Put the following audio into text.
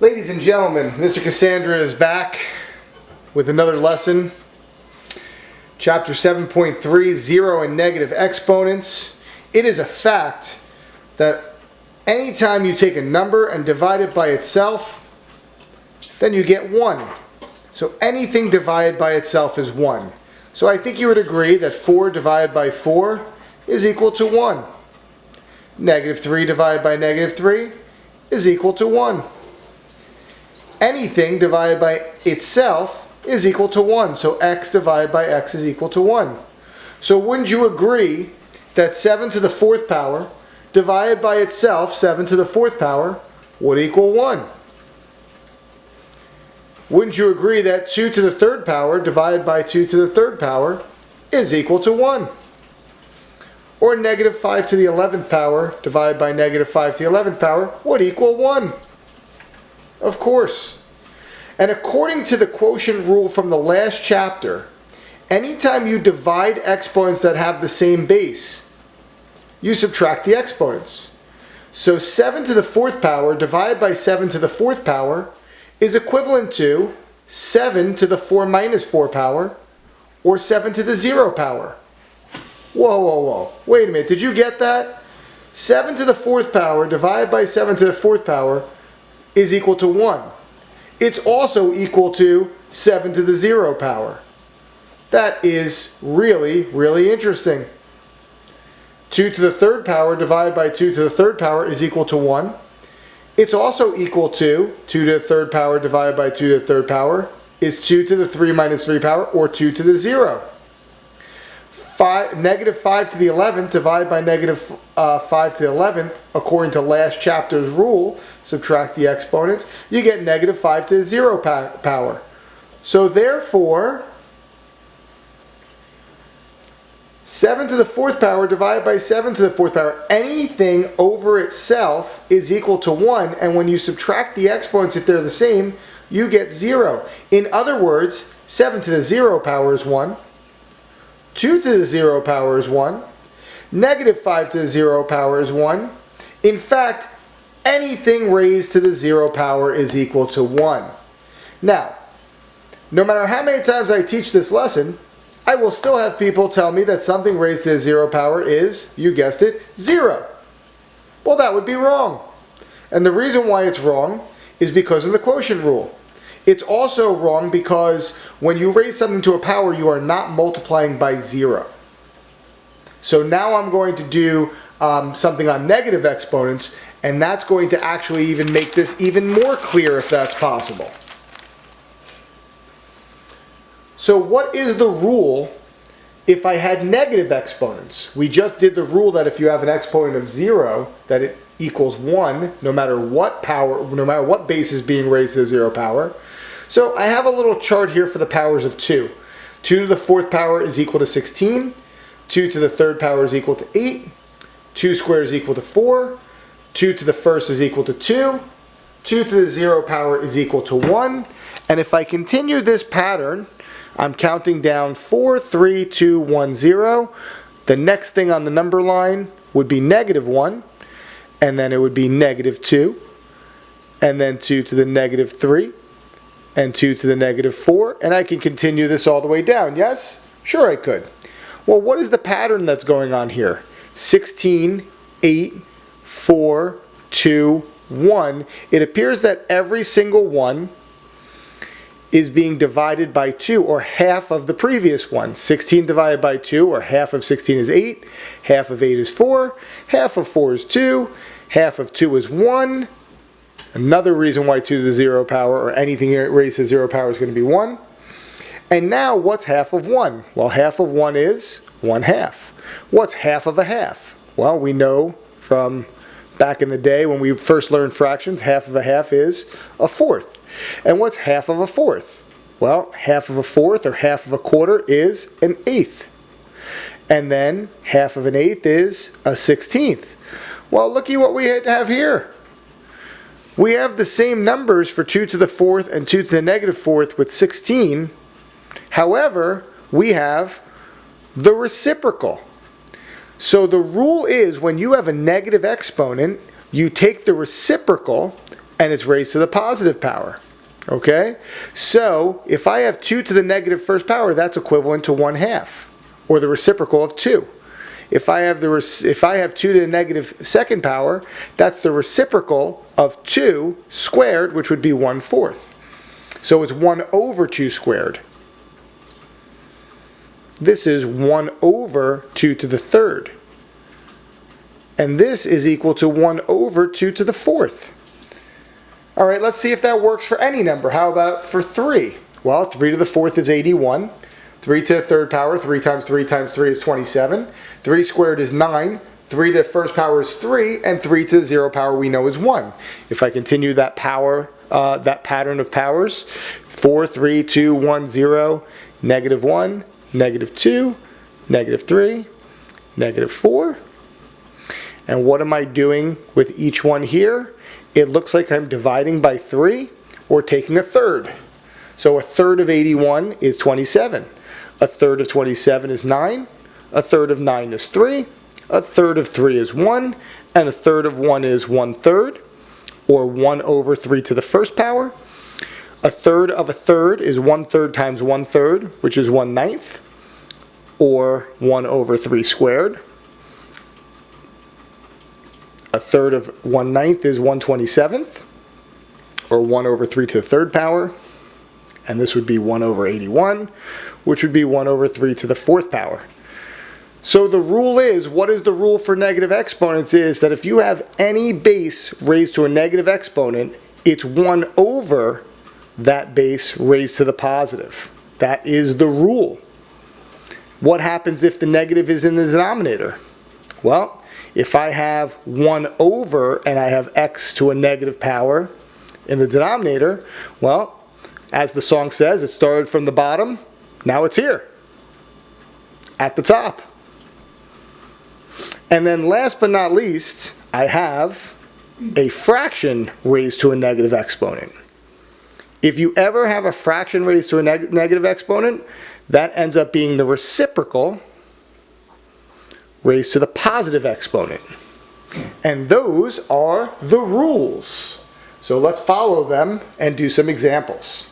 Ladies and gentlemen, Mr. Cassandra is back with another lesson. Chapter 7.3, Zero and Negative Exponents. It is a fact that anytime you take a number and divide it by itself, then you get 1. So anything divided by itself is 1. So I think you would agree that 4 divided by 4 is equal to 1. Negative 3 divided by negative 3 is equal to 1. Anything divided by itself is equal to 1. So x divided by x is equal to 1. So wouldn't you agree that 7 to the 4th power divided by itself, 7 to the 4th power, would equal 1? Wouldn't you agree that 2 to the 3rd power divided by 2 to the 3rd power is equal to 1? Or negative 5 to the 11th power divided by negative 5 to the 11th power would equal 1. Of course. And according to the quotient rule from the last chapter, anytime you divide exponents that have the same base, you subtract the exponents. So 7 to the 4th power divided by 7 to the 4th power is equivalent to 7 to the 4 minus 4 power, or 7 to the 0 power. Whoa. Wait a minute, did you get that? 7 to the 4th power divided by 7 to the 4th power is equal to 1. It's also equal to 7 to the 0 power. That is really, really interesting. 2 to the 3rd power divided by 2 to the 3rd power is equal to 1. It's also equal to 2 to the 3rd power divided by 2 to the 3rd power is 2 to the 3 minus 3 power, or 2 to the 0. Negative 5 to the 11th divided by negative 5 to the 11th, according to last chapter's rule, subtract the exponents, you get negative 5 to the 0 power. So therefore, 7 to the 4th power divided by 7 to the 4th power, anything over itself is equal to 1, and when you subtract the exponents, if they're the same, you get 0. In other words, 7 to the 0 power is 1. 2 to the 0 power is 1. Negative 5 to the 0 power is 1. In fact, anything raised to the 0 power is equal to 1. Now, no matter how many times I teach this lesson, I will still have people tell me that something raised to the 0 power is, you guessed it, 0. Well, that would be wrong. And the reason why it's wrong is because of the quotient rule. It's also wrong because when you raise something to a power, you are not multiplying by 0. So now I'm going to do something on negative exponents, and that's going to actually even make this even more clear if that's possible. So what is the rule if I had negative exponents? We just did the rule that if you have an exponent of 0, that it equals 1 no matter what power, no matter what base is being raised to the 0 power. So I have a little chart here for the powers of 2. 2 to the 4th power is equal to 16. 2 to the 3rd power is equal to 8. 2 squared is equal to 4. 2 to the 1st is equal to 2. 2 to the 0 power is equal to 1. And if I continue this pattern, I'm counting down 4, 3, 2, 1, 0. The next thing on the number line would be negative 1. And then it would be negative 2. And then 2 to the negative 3. And 2 to the negative 4, and I can continue this all the way down, yes? Sure I could. Well, what is the pattern that's going on here? 16, 8, 4, 2, 1. It appears that every single one is being divided by 2, or half of the previous one. 16 divided by 2, or half of 16 is 8, half of 8 is 4, half of 4 is 2, half of 2 is 1. Another reason why 2 to the 0 power, or anything raised to the 0 power, is going to be 1. And now, what's half of 1? Well, half of 1 is 1/2. What's half of a half? Well, we know from back in the day when we first learned fractions, half of a half is a fourth. And what's half of a fourth? Well, half of a fourth, or half of a quarter, is an eighth. And then half of an eighth is a 16th. Well, looky what we have here. We have the same numbers for 2 to the 4th and 2 to the negative 4th with 16. However, we have the reciprocal. So the rule is when you have a negative exponent, you take the reciprocal and it's raised to the positive power. Okay? So if I have 2 to the negative first power, that's equivalent to 1/2, or the reciprocal of 2. If I have 2 to the negative second power, that's the reciprocal of 2 squared, which would be 1/4. So it's 1 over 2 squared. This is 1 over 2 to the third. And this is equal to 1 over 2 to the fourth. All right, let's see if that works for any number. How about for 3? Well, 3 to the fourth is 81. 3 to the third power, 3 times 3 times 3 is 27. 3 squared is 9. 3 to the first power is 3. And 3 to the 0 power we know is 1. If I continue that that pattern of powers, 4, 3, 2, 1, 0, negative 1, negative 2, negative 3, negative 4. And what am I doing with each one here? It looks like I'm dividing by 3 or taking a third. So a third of 81 is 27. A third of 27 is 9. A third of 9 is 3. A third of 3 is 1. And a third of 1 is 1/3, or 1 over 3 to the first power. A third of a third is 1/3 times 1/3, which is 1/9, or 1 over 3 squared. A third of 1/9 is 1/27th, or 1 over 3 to the third power. And this would be 1 over 81, which would be 1 over 3 to the fourth power. So the rule is, what is the rule for negative exponents is that if you have any base raised to a negative exponent, it's 1 over that base raised to the positive. That is the rule. What happens if the negative is in the denominator? Well, if I have 1 over and I have x to a negative power in the denominator, well, as the song says, it started from the bottom, now it's here, at the top. And then last but not least, I have a fraction raised to a negative exponent. If you ever have a fraction raised to a negative exponent, that ends up being the reciprocal raised to the positive exponent. And those are the rules. So let's follow them and do some examples.